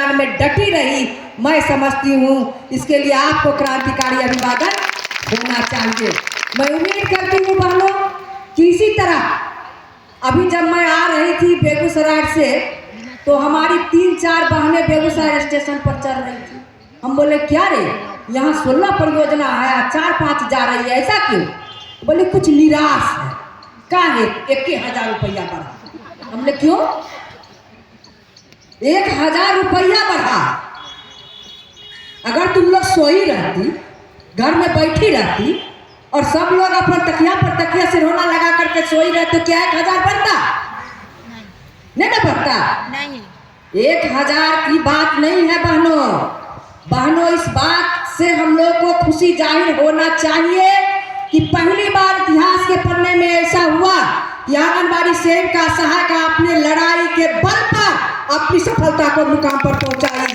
अभियान में डटी रही, मैं समझती हूँ इसके लिए आपको क्रांतिकारी अभिवादन होना चाहिए। मैं उम्मीद करती हूँ बहनों कि इसी तरह अभी जब मैं आ रही थी बेगूसराय से तो हमारी 3-4 बहनें बेगूसराय स्टेशन पर चल रही थी। हम बोले क्या रे, यहाँ 16 परियोजना है, 4-5 जा रही है, ऐसा क्यों? बोले कुछ निराश है, क्या है 1,000 रुपया बढ़ा। हमने क्यों 1,000 रुपया बढ़ा? अगर तुम लोग सोई रहती, घर में बैठी रहती और सब लोग अपन तकिया पर तकिया सिरहोना लगा करके सोई रहते तो क्या 1,000 बढ़ता? नहीं ना बढ़ता। नहीं, 1,000 की बात नहीं है बहनों, इस बात से हम लोग को खुशी जाहिर होना चाहिए कि पहली बार इतिहास के पन्ने में ऐसा हुआ कि आंगनबाड़ी सेविका सहायिका अपने लड़ाई के बल पर अपनी सफलता को मुकाम पर पहुंचाई।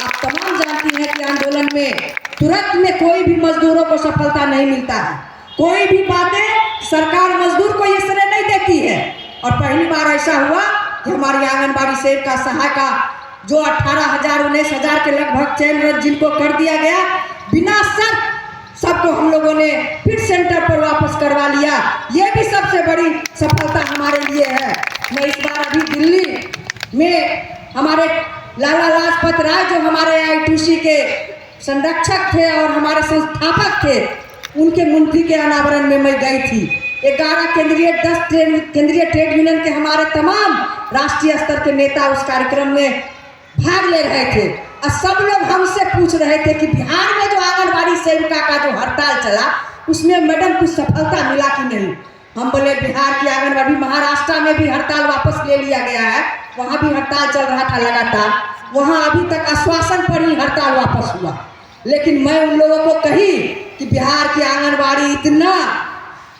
आप तमाम जानती हैं कि आंदोलन में तुरंत में कोई भी मजदूरों को सफलता नहीं मिलता है, कोई भी बातें सरकार मजदूर को ये श्रेय नहीं देती है। और पहली बार ऐसा हुआ कि हमारी आंगनबाड़ी सेविका सहायिका जो 18,000 19,000 के लगभग चयन जिनको कर दिया गया, बिना शर्त सबको हम लोगों ने फिर सेंटर पर वापस करवा लिया। ये भी सबसे बड़ी सफलता हमारे लिए है। मैं इस बार अभी दिल्ली में हमारे लाला लाजपत राय जो हमारे आईटीसी के संरक्षक थे और हमारे संस्थापक थे, उनके मूर्ति के अनावरण में मैं गई थी। 10 केंद्रीय ट्रेड यूनियन के हमारे तमाम राष्ट्रीय स्तर के नेता उस कार्यक्रम में भाग ले रहे थे और सब लोग हमसे पूछ रहे थे कि बिहार में जो आंगनबाड़ी सेविका का जो हड़ताल चला उसमें मैडम कुछ सफलता मिला कि नहीं। हम बोले बिहार की आंगनबाड़ी, महाराष्ट्र में भी हड़ताल वापस ले लिया गया है, वहाँ भी हड़ताल चल रहा था लगातार, वहाँ अभी तक आश्वासन पर ही हड़ताल वापस हुआ। लेकिन मैं उन लोगों को कही कि बिहार की आंगनबाड़ी इतना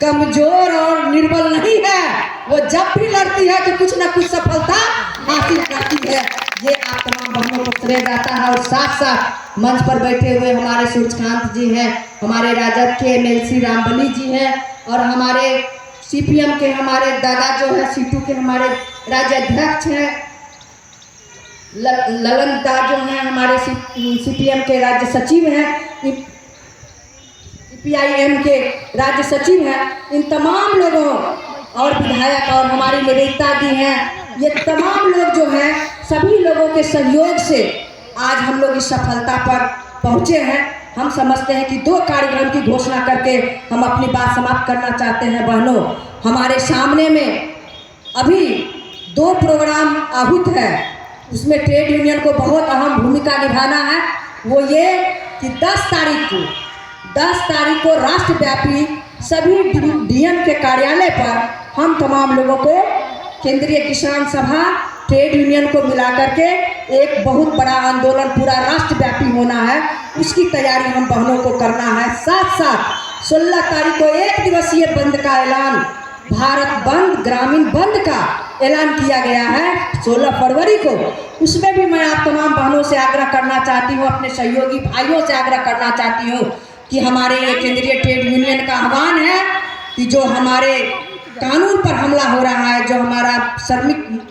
कमजोर और निर्बल नहीं है, वो जब भी लड़ती है तो कुछ न कुछ सफलता हासिल करती है। ये आप तमाम बहनों को श्रेय जाता है। और साथ साथ मंच पर बैठे हुए हमारे सूर्यकांत जी हैं, हमारे राजद के एमएलसी रामबली जी हैं और हमारे सीपीएम के हमारे दादा जो है सीटू के हमारे राज्य अध्यक्ष हैं, ललन दा जो हैं हमारे सीपीएम के राज्य सचिव हैं, पीआईएम के राज्य सचिव हैं। इन तमाम लोगों और विधायक और हमारी निवेदिता दी हैं, ये तमाम लोग जो हैं सभी लोगों के सहयोग से आज हम लोग इस सफलता पर पहुँचे हैं। हम समझते हैं कि 2 कार्यक्रम की घोषणा करके हम अपनी बात समाप्त करना चाहते हैं। बहनों, हमारे सामने में अभी 2 प्रोग्राम आहूत है, उसमें ट्रेड यूनियन को बहुत अहम भूमिका निभाना है। वो ये कि 10 तारीख को राष्ट्रव्यापी सभी डीएम के कार्यालय पर हम तमाम लोगों को केंद्रीय किसान सभा ट्रेड यूनियन को मिला करके एक बहुत बड़ा आंदोलन पूरा राष्ट्रव्यापी होना है, उसकी तैयारी हम बहनों को करना है। साथ साथ 16 तारीख को 1 दिवसीय बंद का ऐलान, भारत बंद, ग्रामीण बंद का ऐलान किया गया है 16 फरवरी को। उसमें भी मैं आप तमाम बहनों से आग्रह करना चाहती हूँ, अपने सहयोगी भाइयों से आग्रह करना चाहती हूँ कि हमारे ये केंद्रीय ट्रेड यूनियन का आह्वान है कि जो हमारे कानून पर हमला हो रहा है, जो हमारा श्रमिक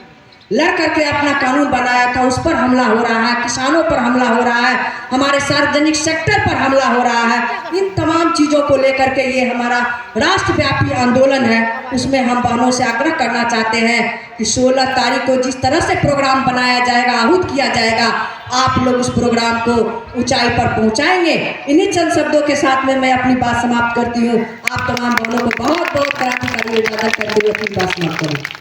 लड़ करके अपना कानून बनाया था उस पर हमला हो रहा है, किसानों पर हमला हो रहा है, हमारे सार्वजनिक सेक्टर पर हमला हो रहा है, इन तमाम चीज़ों को लेकर के ये हमारा राष्ट्रव्यापी आंदोलन है। उसमें हम बहनों से आग्रह करना चाहते हैं कि 16 तारीख को जिस तरह से प्रोग्राम बनाया जाएगा, आहूत किया जाएगा, आप लोग उस प्रोग्राम को ऊंचाई पर पहुंचाएंगे। इन्हीं चंद शब्दों के साथ में मैं अपनी बात समाप्त करती हूँ। आप तमाम बहनों को बहुत बहुत क्रांतिकारी अभिवादन करते हुए अपनी बात समाप्त करूँ।